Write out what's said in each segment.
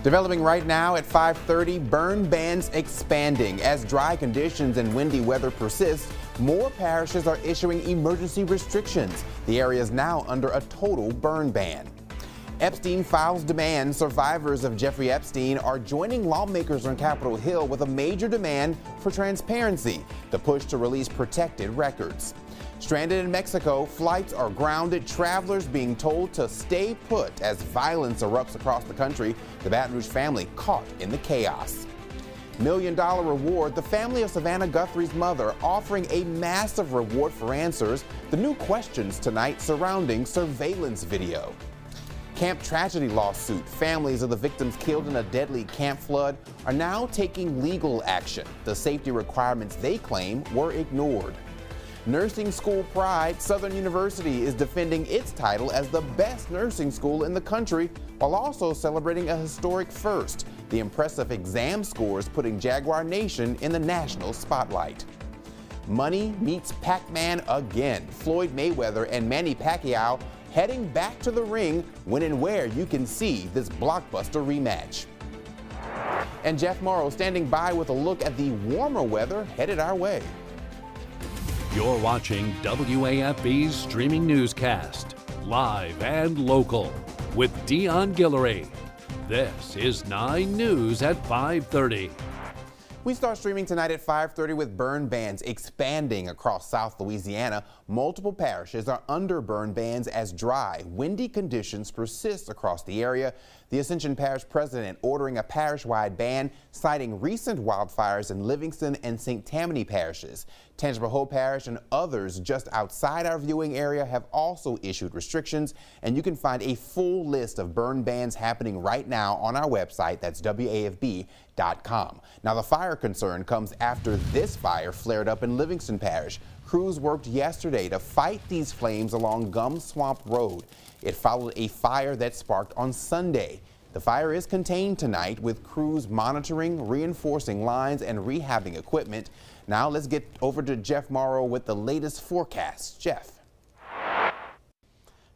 Developing right now at 5:30, burn bans expanding. As dry conditions and windy weather persist, more parishes are issuing emergency restrictions. The area is now under a total burn ban. Epstein files demand. Survivors of Jeffrey Epstein are joining lawmakers on Capitol Hill with a major demand for transparency, the push to release protected records. Stranded in Mexico, flights are grounded, travelers being told to stay put as violence erupts across the country. The Baton Rouge family caught in the chaos. $1 million reward. The family of Savannah Guthrie's mother offering a massive reward for answers. The new questions tonight surrounding surveillance video. Camp tragedy lawsuit. Families of the victims killed in a deadly camp flood are now taking legal action. The safety requirements they claim were ignored. Nursing school pride. Southern University is defending its title as the best nursing school in the country while also celebrating a historic first. The impressive exam scores putting Jaguar Nation in the national spotlight. Money meets Pac-Man again. Floyd Mayweather and Manny Pacquiao heading back to the ring when and where you can see this blockbuster rematch. And Jeff Morrow standing by with a look at the warmer weather headed our way. You're watching WAFB's streaming newscast, live and local, with Dion Guillory. This is 9 News at 5:30. We start streaming tonight at 5:30 with burn bans expanding across South Louisiana. Multiple parishes are under burn bans as dry, windy conditions persist across the area. The Ascension Parish president ordering a parish-wide ban, citing recent wildfires in Livingston and St. Tammany parishes. Tangipahoa Hope Parish and others just outside our viewing area have also issued restrictions, and you can find a full list of burn bans happening right now on our website. That's WAFB.com. Now, the fire concern comes after this fire flared up in Livingston Parish. Crews worked yesterday to fight these flames along Gum Swamp Road. It followed a fire that sparked on Sunday. The fire is contained tonight with crews monitoring, reinforcing lines, and rehabbing equipment. Now let's get over to Jeff Morrow with the latest forecast. Jeff.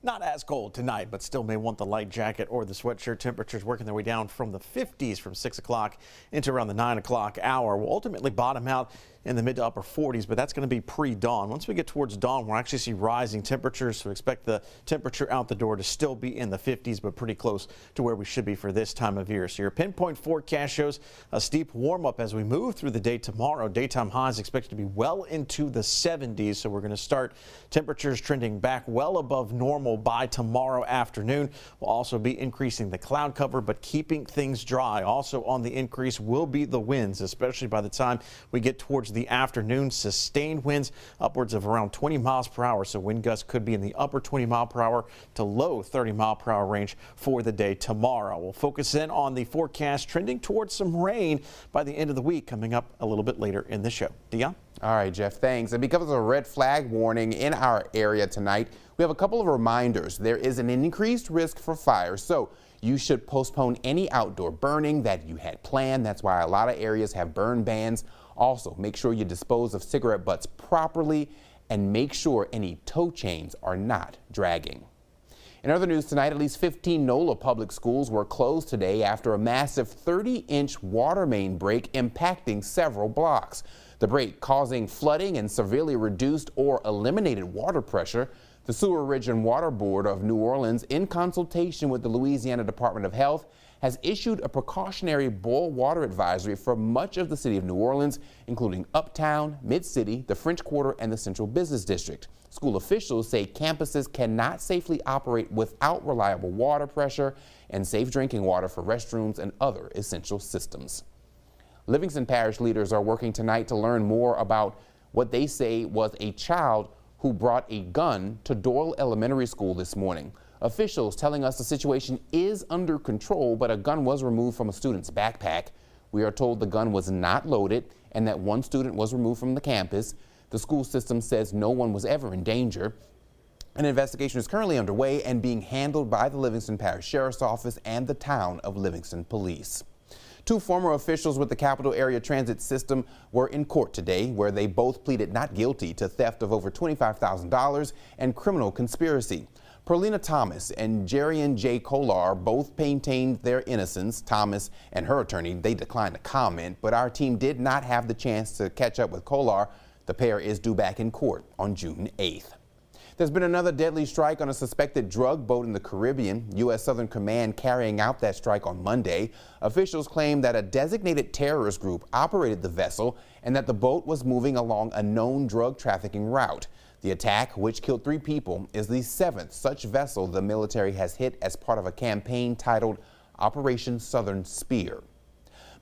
Not as cold tonight, but still may want the light jacket or the sweatshirt. Temperatures working their way down from the 50s from 6 o'clock into around the 9 o'clock hour. We'll ultimately bottom out in the mid to upper 40s, but that's going to be pre-dawn. Once we get towards dawn, we'll actually see rising temperatures, so expect the temperature out the door to still be in the 50s, but pretty close to where we should be for this time of year. So your pinpoint forecast shows a steep warm-up as we move through the day tomorrow. Daytime highs expected to be well into the 70s, so we're going to start temperatures trending back well above normal by tomorrow afternoon. We'll also be increasing the cloud cover, but keeping things dry. Also on the increase will be the winds, especially by the time we get towards the afternoon. Sustained winds upwards of around 20 miles per hour, so wind gusts could be in the upper 20 mile per hour to low 30 mile per hour range for the day tomorrow. We'll focus in on the forecast trending towards some rain by the end of the week coming up a little bit later in the show. Dion? All right, Jeff, thanks. And because of a red flag warning in our area tonight, we have a couple of reminders. There is an increased risk for fire, so you should postpone any outdoor burning that you had planned. That's why a lot of areas have burn bans. Also, make sure you dispose of cigarette butts properly and make sure any tow chains are not dragging. In other news tonight, at least 15 NOLA public schools were closed today after a massive 30-inch water main break impacting several blocks. The break causing flooding and severely reduced or eliminated water pressure. The Sewer Ridge and Water Board of New Orleans, in consultation with the Louisiana Department of Health, has issued a precautionary boil water advisory for much of the city of New Orleans, including Uptown, Mid-City, the French Quarter, and the Central Business District. School officials say campuses cannot safely operate without reliable water pressure and safe drinking water for restrooms and other essential systems. Livingston Parish leaders are working tonight to learn more about what they say was a child who brought a gun to Doyle Elementary School this morning. Officials telling us the situation is under control, but a gun was removed from a student's backpack. We are told the gun was not loaded and that one student was removed from the campus. The school system says no one was ever in danger. An investigation is currently underway and being handled by the Livingston Parish Sheriff's Office and the town of Livingston Police. Two former officials with the Capital Area Transit System were in court today, where they both pleaded not guilty to theft of over $25,000 and criminal conspiracy. Perlina Thomas and Jerian J. Kolar both maintained their innocence. Thomas and her attorney, they declined to comment, but our team did not have the chance to catch up with Kolar. The pair is due back in court on June 8th. There's been another deadly strike on a suspected drug boat in the Caribbean. U.S. Southern Command carrying out that strike on Monday. Officials claim that a designated terrorist group operated the vessel and that the boat was moving along a known drug trafficking route. The attack, which killed 3 people, is the 7th such vessel the military has hit as part of a campaign titled Operation Southern Spear.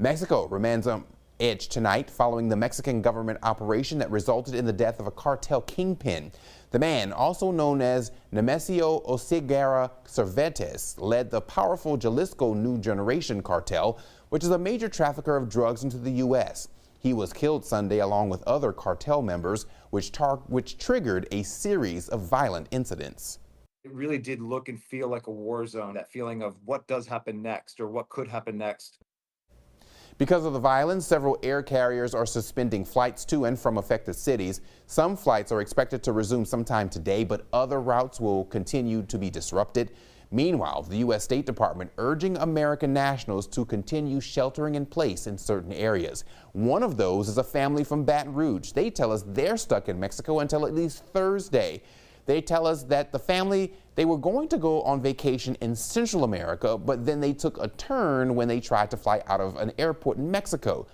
Mexico remains on edge tonight following the Mexican government operation that resulted in the death of a cartel kingpin. The man, also known as Nemesio Oseguera Cervantes, led the powerful Jalisco New Generation cartel, which is a major trafficker of drugs into the U.S. He was killed Sunday along with other cartel members, which triggered a series of violent incidents. It really did look and feel like a war zone, that feeling of what does happen next or what could happen next. Because of the violence, several air carriers are suspending flights to and from affected cities. Some flights are expected to resume sometime today, but other routes will continue to be disrupted. Meanwhile, the U.S. State Department urging American nationals to continue sheltering in place in certain areas. One of those is a family from Baton Rouge. They tell us they're stuck in Mexico until at least Thursday. They tell us that the family, they were going to go on vacation in Central America, but then they took a turn when they tried to fly out of an airport in Mexico.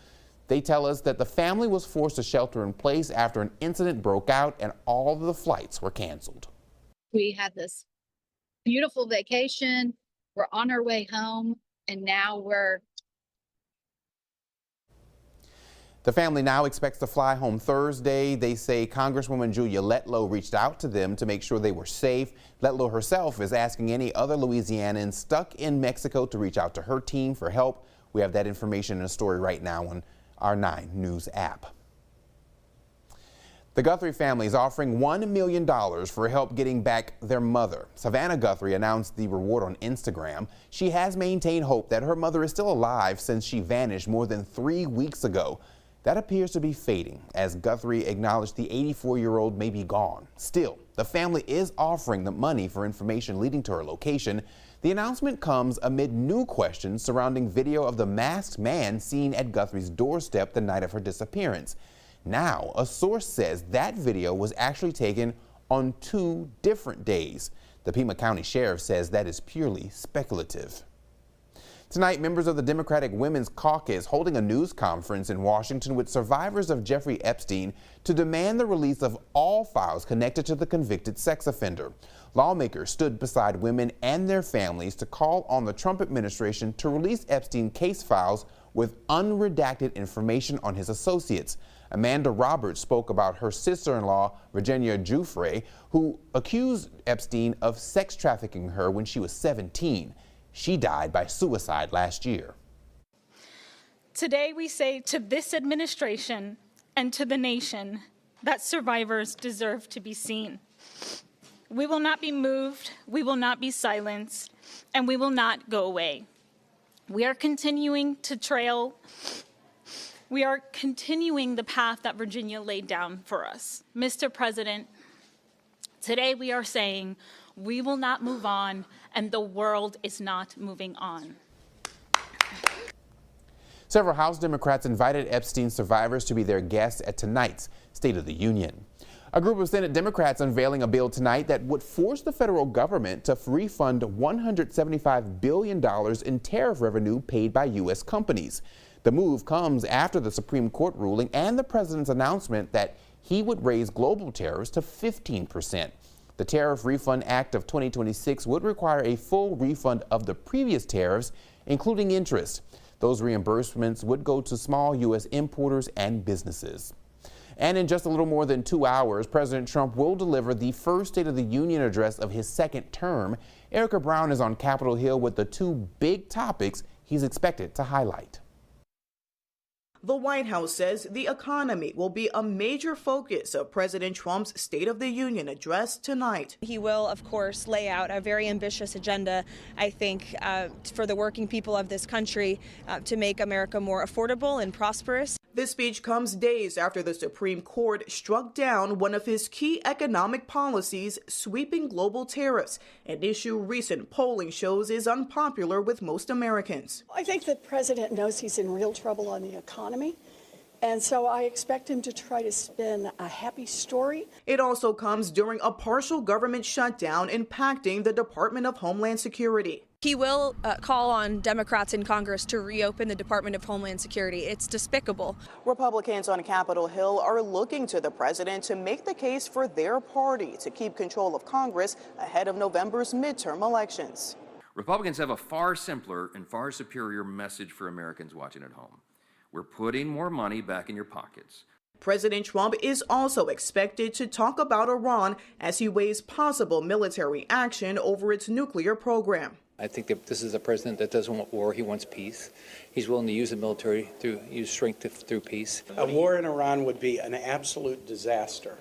They tell us that the family was forced to shelter in place after an incident broke out and all of the flights were canceled. We had this beautiful vacation. We're on our way home, and now The family now expects to fly home Thursday. They say Congresswoman Julia Letlow reached out to them to make sure they were safe. Letlow herself is asking any other Louisianans stuck in Mexico to reach out to her team for help. We have that information in a story right now on our 9 News app. The Guthrie family is offering $1 million for help getting back their mother. Savannah Guthrie announced the reward on Instagram. She has maintained hope that her mother is still alive since she vanished more than 3 weeks ago. That appears to be fading, as Guthrie acknowledged the 84-year-old may be gone. Still, the family is offering the money for information leading to her location. The announcement comes amid new questions surrounding video of the masked man seen at Guthrie's doorstep the night of her disappearance. Now, a source says that video was actually taken on 2 different days. The Pima County Sheriff says that is purely speculative. Tonight, members of the Democratic Women's Caucus holding a news conference in Washington with survivors of Jeffrey Epstein to demand the release of all files connected to the convicted sex offender. Lawmakers stood beside women and their families to call on the Trump administration to release Epstein case files with unredacted information on his associates. Amanda Roberts spoke about her sister-in-law, Virginia Giuffre, who accused Epstein of sex trafficking her when she was 17. She died by suicide last year. Today we say to this administration and to the nation that survivors deserve to be seen. We will not be moved, we will not be silenced, and we will not go away. We are continuing the path that Virginia laid down for us. Mr. President, today we are saying we will not move on, and the world is not moving on. Several House Democrats invited Epstein survivors to be their guests at tonight's State of the Union. A group of Senate Democrats unveiling a bill tonight that would force the federal government to refund $175 billion in tariff revenue paid by U.S. companies. The move comes after the Supreme Court ruling and the president's announcement that he would raise global tariffs to 15%. The Tariff Refund Act of 2026 would require a full refund of the previous tariffs, including interest. Those reimbursements would go to small U.S. importers and businesses. And in just a little more than 2 hours, President Trump will deliver the first State of the Union address of his second term. Erica Brown is on Capitol Hill with the 2 big topics he's expected to highlight. The White House says the economy will be a major focus of President Trump's State of the Union address tonight. He will, of course, lay out a very ambitious agenda, I think, for the working people of this country to make America more affordable and prosperous. This speech comes days after the Supreme Court struck down one of his key economic policies, sweeping global tariffs, an issue recent polling shows is unpopular with most Americans. I think the president knows he's in real trouble on the economy. And so I expect him to try to spin a happy story. It also comes during a partial government shutdown impacting the Department of Homeland Security. He will call on Democrats in Congress to reopen the Department of Homeland Security. It's despicable. Republicans on Capitol Hill are looking to the president to make the case for their party to keep control of Congress ahead of November's midterm elections. Republicans have a far simpler and far superior message for Americans watching at home. We're putting more money back in your pockets. President Trump is also expected to talk about Iran as he weighs possible military action over its nuclear program. I think that this is a president that doesn't want war, he wants peace. He's willing to use the military, use strength through peace. A war in Iran would be an absolute disaster,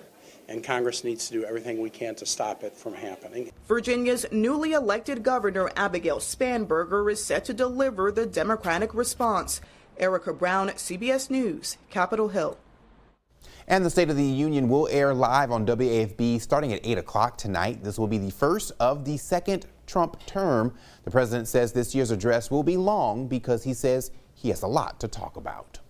and Congress needs to do everything we can to stop it from happening. Virginia's newly elected governor, Abigail Spanberger, is set to deliver the Democratic response. Erica Brown, CBS News, Capitol Hill. And the State of the Union will air live on WAFB starting at 8 o'clock tonight. This will be the first of the second Trump term. The president says this year's address will be long because he says he has a lot to talk about.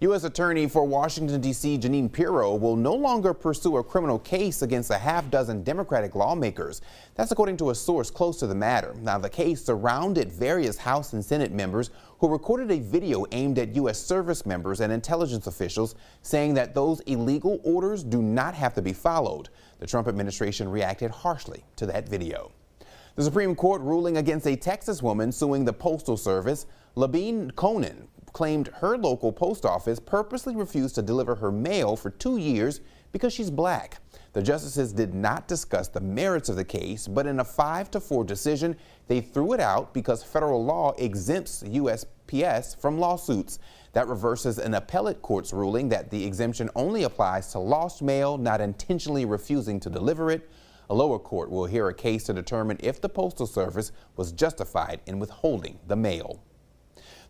U.S. Attorney for Washington, D.C. Jeanine Pirro will no longer pursue a criminal case against a half-dozen Democratic lawmakers. That's according to a source close to the matter. Now, the case surrounded various House and Senate members who recorded a video aimed at U.S. service members and intelligence officials saying that those illegal orders do not have to be followed. The Trump administration reacted harshly to that video. The Supreme Court ruling against a Texas woman suing the Postal Service. Labine Conan claimed her local post office purposely refused to deliver her mail for 2 years because she's black. The justices did not discuss the merits of the case, but in a 5-4 decision, they threw it out because federal law exempts USPS from lawsuits. That reverses an appellate court's ruling that the exemption only applies to lost mail, not intentionally refusing to deliver it. A lower court will hear a case to determine if the Postal Service was justified in withholding the mail.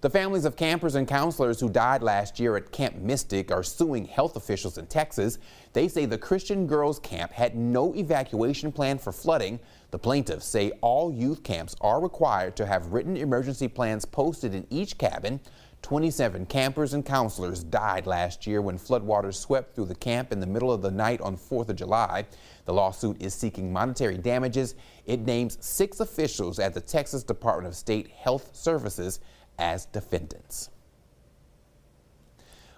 The families of campers and counselors who died last year at Camp Mystic are suing health officials in Texas. They say the Christian girls' camp had no evacuation plan for flooding. The plaintiffs say all youth camps are required to have written emergency plans posted in each cabin. 27 campers and counselors died last year when floodwaters swept through the camp in the middle of the night on 4th of July. The lawsuit is seeking monetary damages. It names 6 officials at the Texas Department of State Health Services as defendants.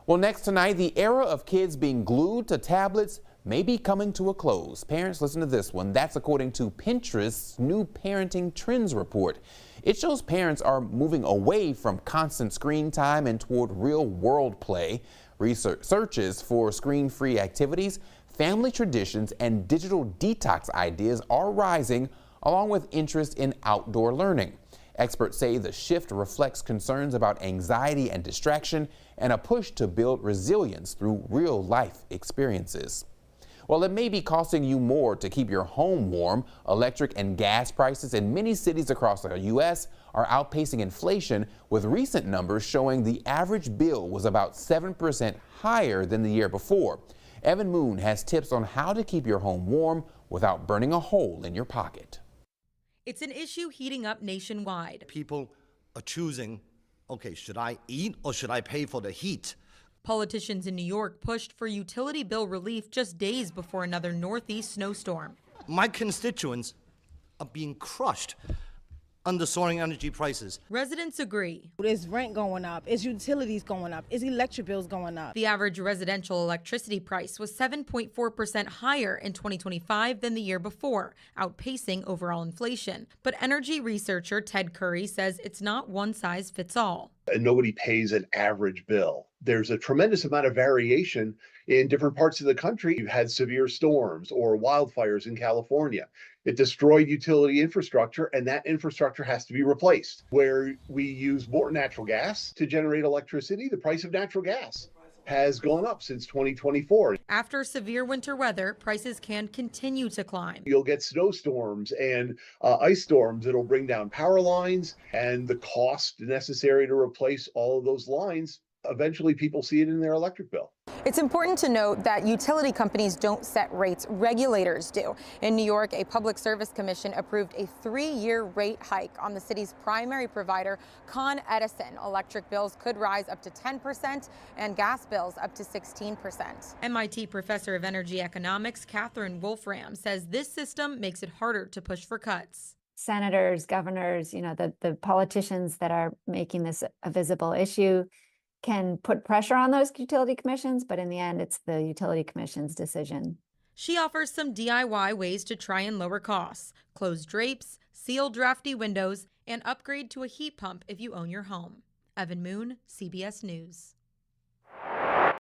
Well, next tonight, the era of kids being glued to tablets may be coming to a close. Parents, listen to this one. That's according to Pinterest's new parenting trends report. It shows parents are moving away from constant screen time and toward real-world play. Research searches for screen-free activities, family traditions, and digital detox ideas are rising, along with interest in outdoor learning. Experts say the shift reflects concerns about anxiety and distraction and a push to build resilience through real-life experiences. Well, it may be costing you more to keep your home warm. Electric and gas prices in many cities across the U.S. are outpacing inflation, with recent numbers showing the average bill was about 7% higher than the year before. Evan Moon has tips on how to keep your home warm without burning a hole in your pocket. It's an issue heating up nationwide. People are choosing, okay, should I eat or should I pay for the heat? Politicians in New York pushed for utility bill relief just days before another Northeast snowstorm. My constituents are being crushed under soaring energy prices. Residents agree. Is rent going up? Is utilities going up? Is electric bills going up? The average residential electricity price was 7.4% higher in 2025 than the year before, outpacing overall inflation. But energy researcher Ted Curry says it's not one size fits all. And nobody pays an average bill. There's a tremendous amount of variation in different parts of the country. You've had severe storms or wildfires in California. It destroyed utility infrastructure, and that infrastructure has to be replaced. Where we use more natural gas to generate electricity, the price of natural gas has gone up since 2024. After severe winter weather, prices can continue to climb. You'll get snowstorms and ice storms that'll bring down power lines, and the cost necessary to replace all of those lines Eventually, people see it in their electric bill. It's important to note that utility companies don't set rates, regulators do. In New York, a public service commission approved a 3-year rate hike on the city's primary provider, Con Edison. Electric bills could rise up to 10% and gas bills up to 16%. MIT professor of energy economics Catherine Wolfram says this system makes it harder to push for cuts. Senators, governors, the politicians that are making this a visible issue can put pressure on those utility commissions, but in the end, it's the utility commission's decision. She offers some DIY ways to try and lower costs: close drapes, seal drafty windows, and upgrade to a heat pump if you own your home. Evan Moon, CBS News.